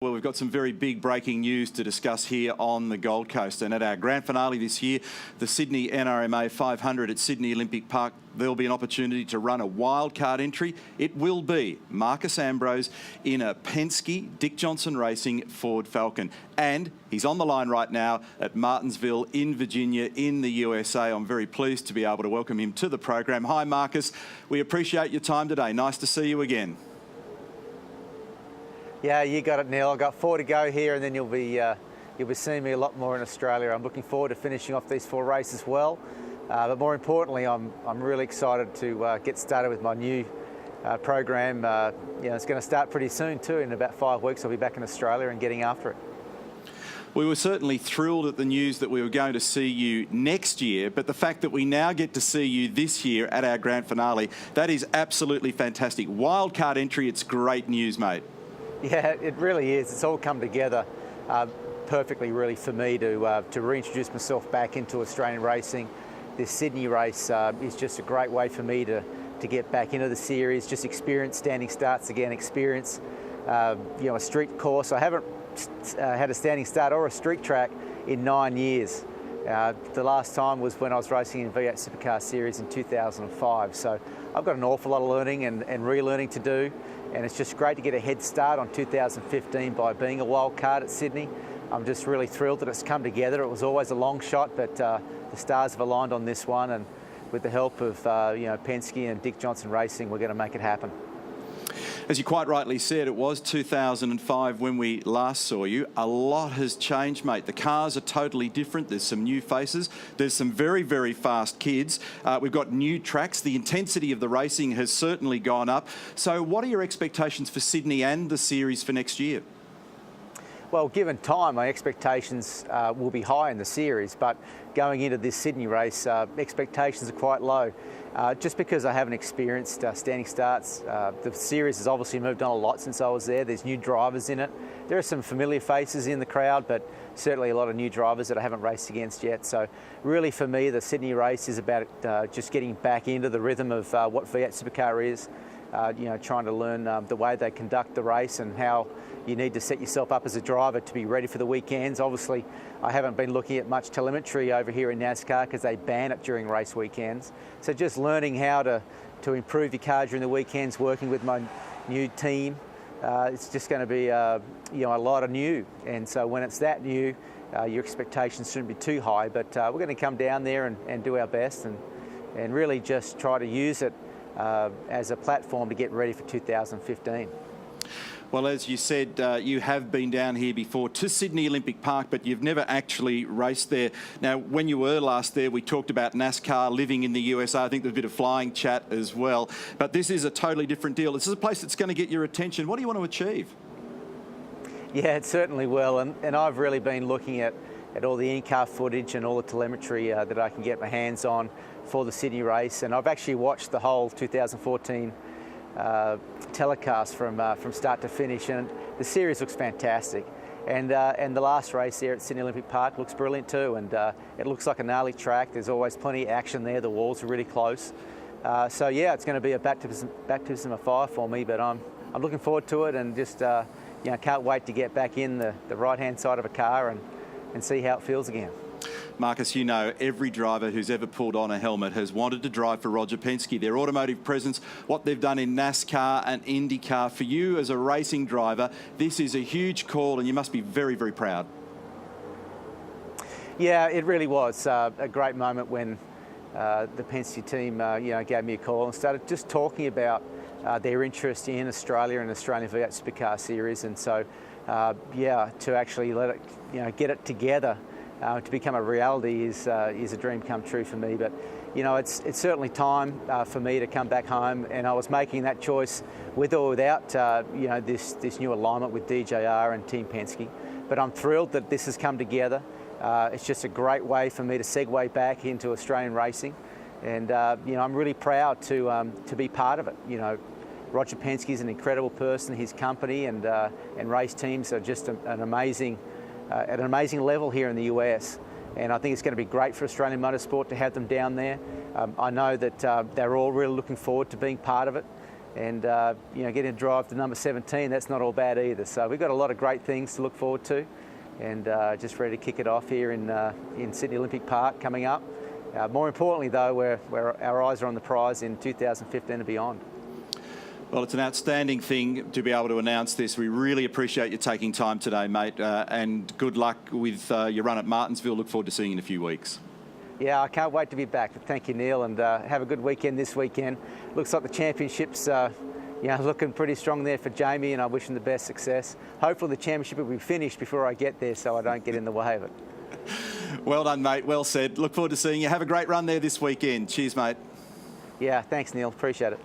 Well, we've got some very big breaking news to discuss here on the Gold Coast. And at our grand finale this year, the Sydney NRMA 500 at Sydney Olympic Park, there'll be an opportunity to run a wildcard entry. It will be Marcus Ambrose in a Penske Dick Johnson Racing Ford Falcon. And he's on the line right now at Martinsville in Virginia in the USA. I'm very pleased to be able to welcome him to the program. Hi, Marcus. We appreciate your time today. Nice to see you again. Yeah, you got it, Neil. I've got 4 to go here, and then you'll be seeing me a lot more in Australia. I'm looking forward to finishing off these 4 races well, but more importantly, I'm really excited to get started with my new program. It's going to start pretty soon too. In about 5 weeks, I'll be back in Australia and getting after it. We were certainly thrilled at the news that we were going to see you next year, but the fact that we now get to see you this year at our grand finale, that is absolutely fantastic. Wildcard entry, it's great news, mate. Yeah, it really is. It's all come together perfectly, really, for me to reintroduce myself back into Australian racing. This Sydney race is just a great way for me to get back into the series, just experience standing starts again, experience a street course. I haven't had a standing start or a street track in 9 years. The last time was when I was racing in V8 Supercar Series in 2005. So I've got an awful lot of learning and relearning to do. And it's just great to get a head start on 2015 by being a wild card at Sydney. I'm just really thrilled that it's come together. It was always a long shot, but the stars have aligned on this one. And with the help of Penske and Dick Johnson Racing, we're going to make it happen. As you quite rightly said, it was 2005 when we last saw you. A lot has changed, mate. The cars are totally different. There's some new faces. There's some very, very fast kids. We've got new tracks. The intensity of the racing has certainly gone up. So what are your expectations for Sydney and the series for next year? Well, given time, my expectations will be high in the series, but going into this Sydney race, expectations are quite low. Just because I haven't experienced standing starts. The series has obviously moved on a lot since I was there. There's new drivers in it. There are some familiar faces in the crowd, but certainly a lot of new drivers that I haven't raced against yet. So really for me, the Sydney race is about just getting back into the rhythm of what V8 Supercar is. Trying to learn the way they conduct the race and how you need to set yourself up as a driver to be ready for the weekends. Obviously, I haven't been looking at much telemetry over here in NASCAR because they ban it during race weekends. So just learning how to improve your car during the weekends, working with my new team, it's just going to be a lot of new. And so when it's that new, your expectations shouldn't be too high. But we're going to come down there and do our best and really just try to use it as a platform to get ready for 2015. Well, as you said, you have been down here before to Sydney Olympic Park, but you've never actually raced there. Now, when you were last there, we talked about NASCAR living in the USA. I think there's a bit of flying chat as well. But this is a totally different deal. This is a place that's going to get your attention. What do you want to achieve? Yeah, it certainly will. And I've really been looking at all the in-car footage and all the telemetry that I can get my hands on for the Sydney race. And I've actually watched the whole 2014 telecast from start to finish, and the series looks fantastic. And the last race there at Sydney Olympic Park looks brilliant too, and it looks like a gnarly track. There's always plenty of action there. The walls are really close. So yeah, it's going to be a baptism of fire for me, but I'm looking forward to it, and just can't wait to get back in the right-hand side of a car and see how it feels again. Marcus, you know, every driver who's ever pulled on a helmet has wanted to drive for Roger Penske. Their automotive presence, what they've done in NASCAR and IndyCar. For you as a racing driver, this is a huge call and you must be very, very proud. Yeah, it really was a great moment when the Penske team gave me a call and started just talking about their interest in Australia and Australian V8 Supercar Series. And so, to actually let it, get it together to become a reality is a dream come true for me. But it's certainly time for me to come back home, and I was making that choice with or without this new alignment with DJR and Team Penske. But I'm thrilled that this has come together. It's just a great way for me to segue back into Australian racing, and I'm really proud to be part of it. Roger Penske is an incredible person. His company and race teams are just an amazing. At an amazing level here in the US, and I think it's going to be great for Australian motorsport to have them down there. I know that they're all really looking forward to being part of it. and you know, getting a drive to number 17, that's not all bad either. So we've got a lot of great things to look forward to, and just ready to kick it off here in Sydney Olympic Park coming up. More importantly though, where our eyes are on the prize in 2015 and beyond. Well, it's an outstanding thing to be able to announce this. We really appreciate you taking time today, mate, and good luck with your run at Martinsville. Look forward to seeing you in a few weeks. Yeah, I can't wait to be back. Thank you, Neil, and have a good weekend this weekend. Looks like the championships, you know, looking pretty strong there for Jamie, and I wish him the best success. Hopefully the championship will be finished before I get there, so I don't get in the way of it. Well done, mate. Well said. Look forward to seeing you. Have a great run there this weekend. Cheers, mate. Yeah, thanks, Neil. Appreciate it.